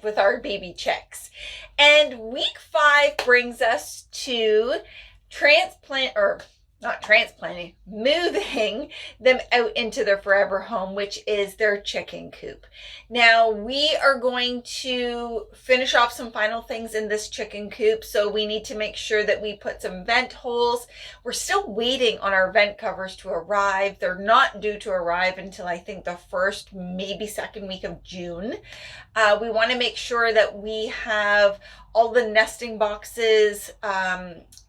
with our baby chicks. And week 5 brings us to moving them out into their forever home, which is their chicken coop. Now we are going to finish off some final things in this chicken coop, so we need to make sure that we put some vent holes. We're still waiting on our vent covers to arrive. They're not due to arrive until I think the first, maybe second week of June. We want to make sure that we have all the nesting boxes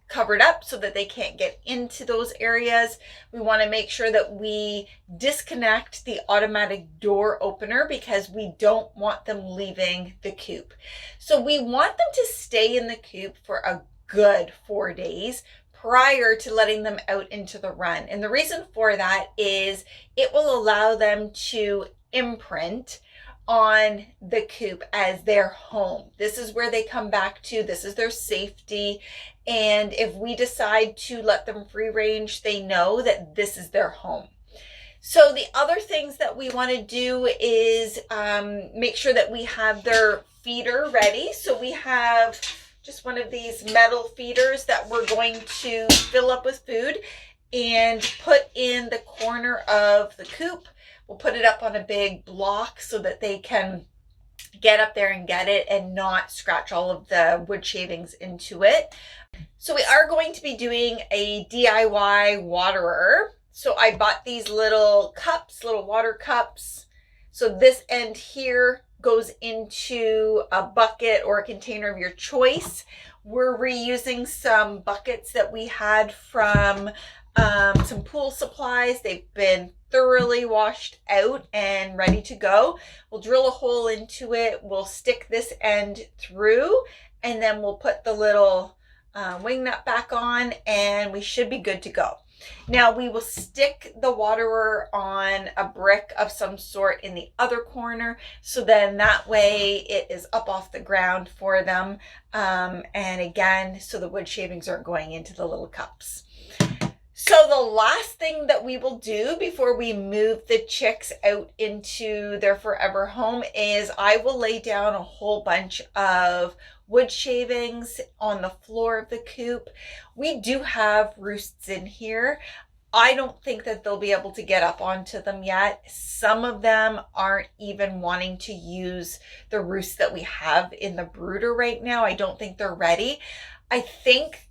covered up so that they can't get into those areas. We want to make sure that we disconnect the automatic door opener because we don't want them leaving the coop. So we want them to stay in the coop for a good 4 days prior to letting them out into the run. And the reason for that is it will allow them to imprint on the coop as their home. This is where they come back to. This is their safety. And if we decide to let them free range, they know that this is their home. So the other things that we want to do is make sure that we have their feeder ready. So we have just one of these metal feeders that we're going to fill up with food and put in the corner of the coop. We'll put it up on a big block so that they can get up there and get it and not scratch all of the wood shavings into it. So we are going to be doing a DIY waterer. So I bought these little cups, little water cups. So this end here goes into a bucket or a container of your choice. We're reusing some buckets that we had from some pool supplies. They've been thoroughly washed out and ready to go. We'll drill a hole into it. We'll stick this end through and then we'll put the little wing nut back on and we should be good to go. Now we will stick the waterer on a brick of some sort in the other corner, so then that way it is up off the ground for them. And again, so the wood shavings aren't going into the little cups. So the last thing that we will do before we move the chicks out into their forever home is I will lay down a whole bunch of wood shavings on the floor of the coop. We do have roosts in here. I don't think that they'll be able to get up onto them yet. Some of them aren't even wanting to use the roosts that we have in the brooder right now. I don't think they're ready. I think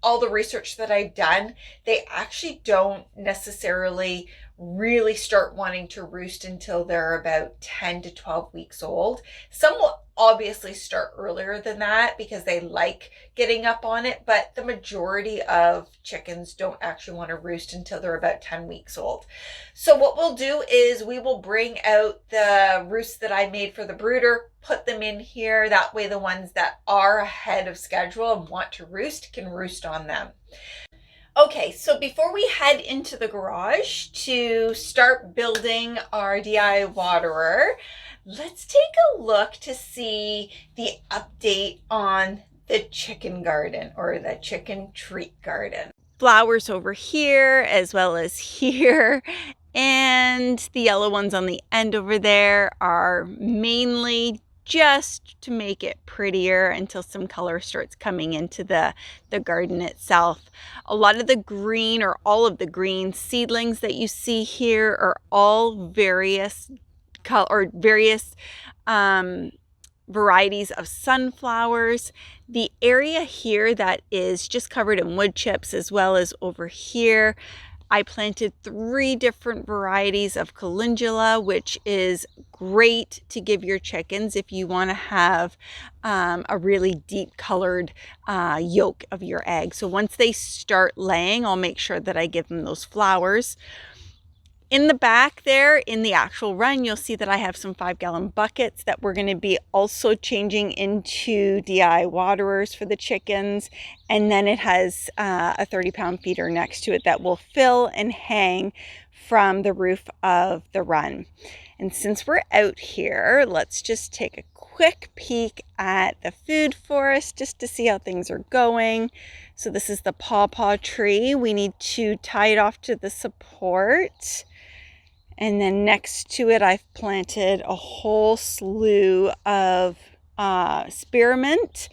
all the research that I've done, they actually don't necessarily really start wanting to roost until they're about 10 to 12 weeks old. Some will obviously start earlier than that because they like getting up on it, but the majority of chickens don't actually want to roost until they're about 10 weeks old. So what we'll do is we will bring out the roosts that I made for the brooder, put them in here. That way the ones that are ahead of schedule and want to roost can roost on them. Okay, so before we head into the garage to start building our DIY waterer, let's take a look to see the update on the chicken garden or the chicken treat garden. Flowers over here as well as here, and the yellow ones on the end over there are mainly just to make it prettier until some color starts coming into the garden itself. A lot of the green or all of the green seedlings that you see here are all various varieties of sunflowers. The area here that is just covered in wood chips, as well as over here, I planted 3 different varieties of calendula, which is great to give your chickens if you want to have a really deep colored yolk of your egg. So once they start laying, I'll make sure that I give them those flowers. In the back there, in the actual run, you'll see that I have some 5-gallon buckets that we're going to be also changing into DIY waterers for the chickens. And then it has a 30-pound feeder next to it that will fill and hang from the roof of the run. And since we're out here, let's just take a quick peek at the food forest just to see how things are going. So this is the pawpaw tree. We need to tie it off to the support. And then next to it, I've planted a whole slew of spearmint.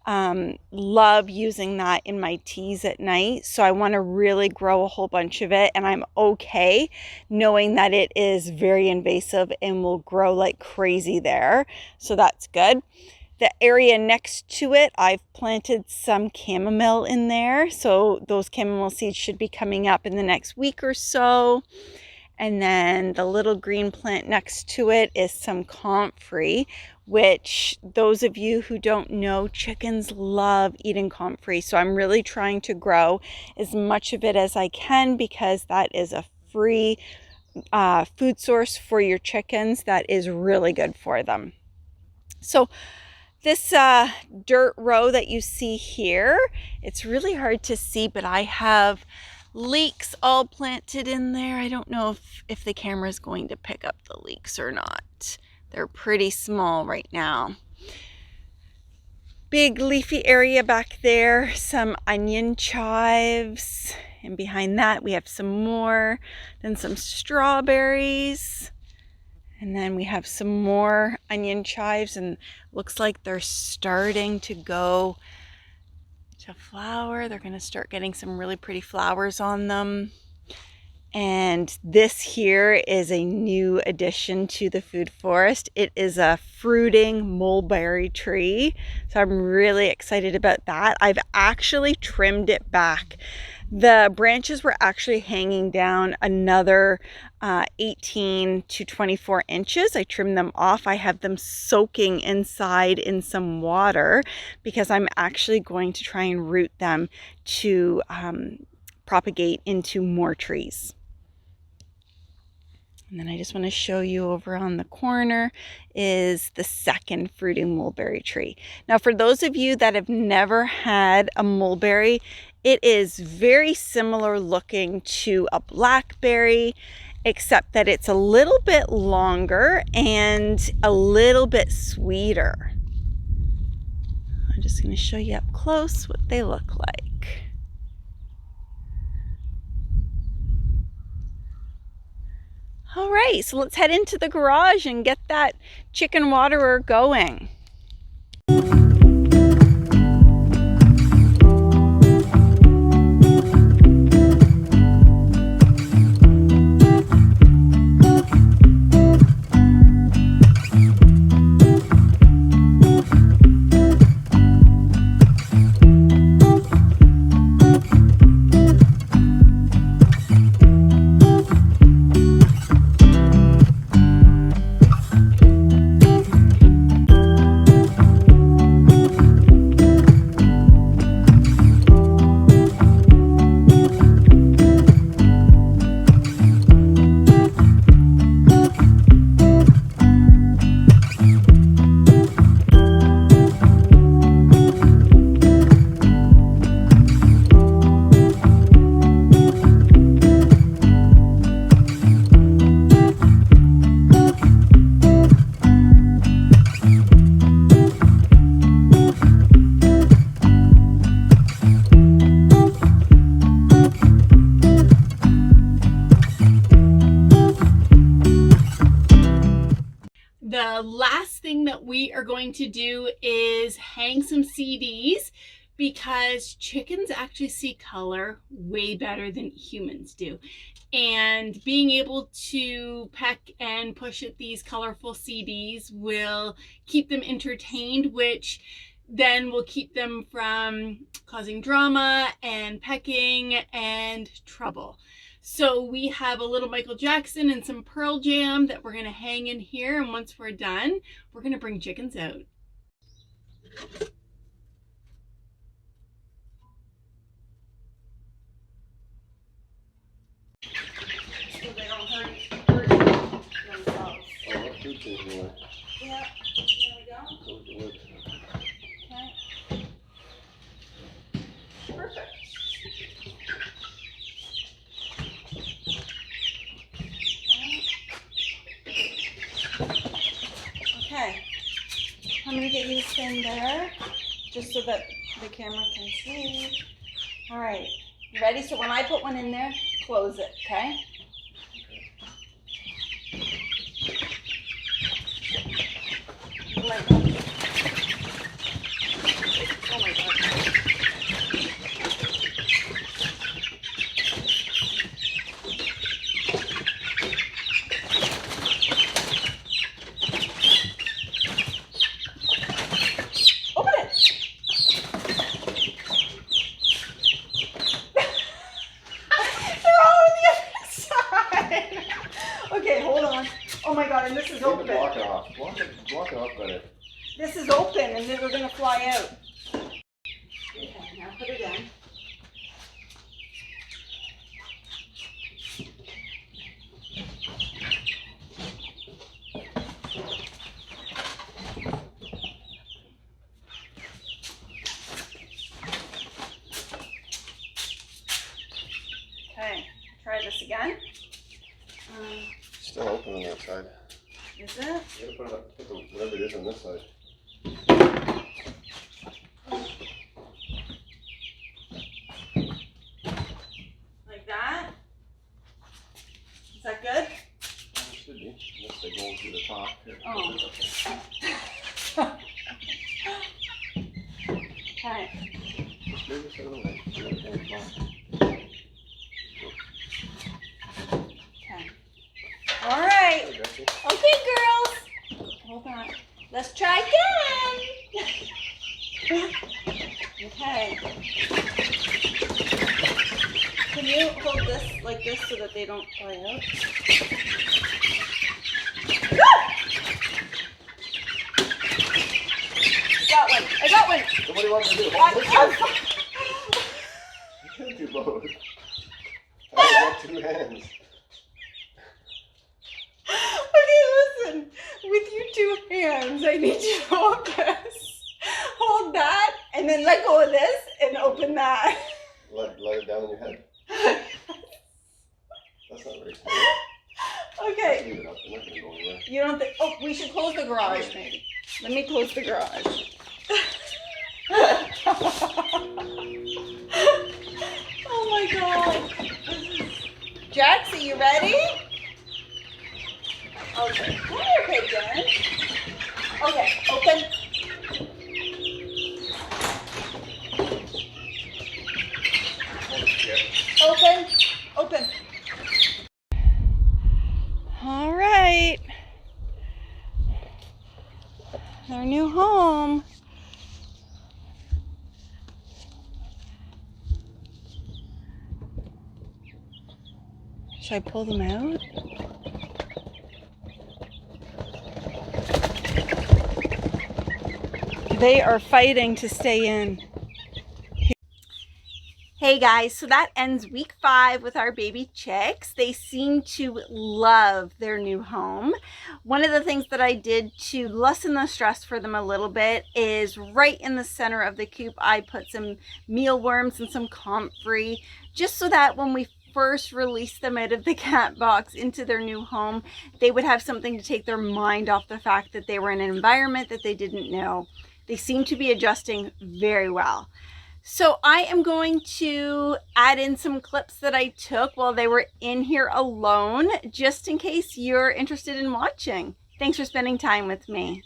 Love using that in my teas at night. So I want to really grow a whole bunch of it, and I'm okay knowing that it is very invasive and will grow like crazy there. So that's good. The area next to it, I've planted some chamomile in there. So those chamomile seeds should be coming up in the next week or so. And then the little green plant next to it is some comfrey, which those of you who don't know, chickens love eating comfrey. So I'm really trying to grow as much of it as I can, because that is a free food source for your chickens that is really good for them. So this dirt row that you see here, it's really hard to see, but I have leeks all planted in there. I don't know if the camera is going to pick up the leeks or not. They're pretty small right now. Big leafy area back there, some onion chives, and behind that we have some more, then some strawberries, and then we have some more onion chives, and looks like they're starting to go to flower. They're going to start getting some really pretty flowers on them. And this here is a new addition to the food forest. It is a fruiting mulberry tree. So I'm really excited about that. I've actually trimmed it back. The branches were actually hanging down another 18 to 24 inches. I trimmed them off. I have them soaking inside in some water because I'm actually going to try and root them to propagate into more trees. And then I just want to show you over on the corner is the second fruiting mulberry tree. Now, for those of you that have never had a mulberry, it is very similar looking to a blackberry, except that it's a little bit longer and a little bit sweeter. I'm just going to show you up close what they look like. All right, so let's head into the garage and get that chicken waterer going. The last thing that we are going to do is hang some CDs, because chickens actually see color way better than humans do. And being able to peck and push at these colorful CDs will keep them entertained, which then will keep them from causing drama and pecking and trouble. So we have a little Michael Jackson and some Pearl Jam that we're going to hang in here. And once we're done, we're going to bring chickens out. So they don't hurt themselves. Oh, that's good to know. Yeah, there we go. Okay. Perfect. Okay, I'm going to get you to stand there just so that the camera can see. All right, ready? So when I put one in there, close it, okay? This is open and then we're gonna fly out. Okay, now put it in. Okay, try this again. Still open on that side. Is it? You gotta put the whatever it is on this side. Like that? Is that good? It should be, unless they go through the top. Here. Oh. Okay. Just move this out of the way. Okay. All right. I got you. Okay, girls. Hold on. Let's try again. Okay. Can you hold this like this so that they don't fly out? Got one. I got one. So what do you want me to do? I- You can't do both. I got 2 hands. Okay, listen. With your 2 hands, I need you to hold this. Hold that, and then let go of this and open that. Let it down on your head. That's not very smart. Okay. Leave it up. I'm not gonna go anywhere. You don't think? Oh, we should close the garage, maybe. Let me close the garage. Oh my God. Jax, are you ready? Okay. Come here, pigeon. Okay, open. Open. Open. All right. Their new home. Should I pull them out? They are fighting to stay in. Hey guys, so that ends week 5 with our baby chicks. They seem to love their new home. One of the things that I did to lessen the stress for them a little bit is right in the center of the coop, I put some mealworms and some comfrey, just so that when we first released them out of the cat box into their new home, they would have something to take their mind off the fact that they were in an environment that they didn't know. They seem to be adjusting very well. So I am going to add in some clips that I took while they were in here alone, just in case you're interested in watching. Thanks for spending time with me.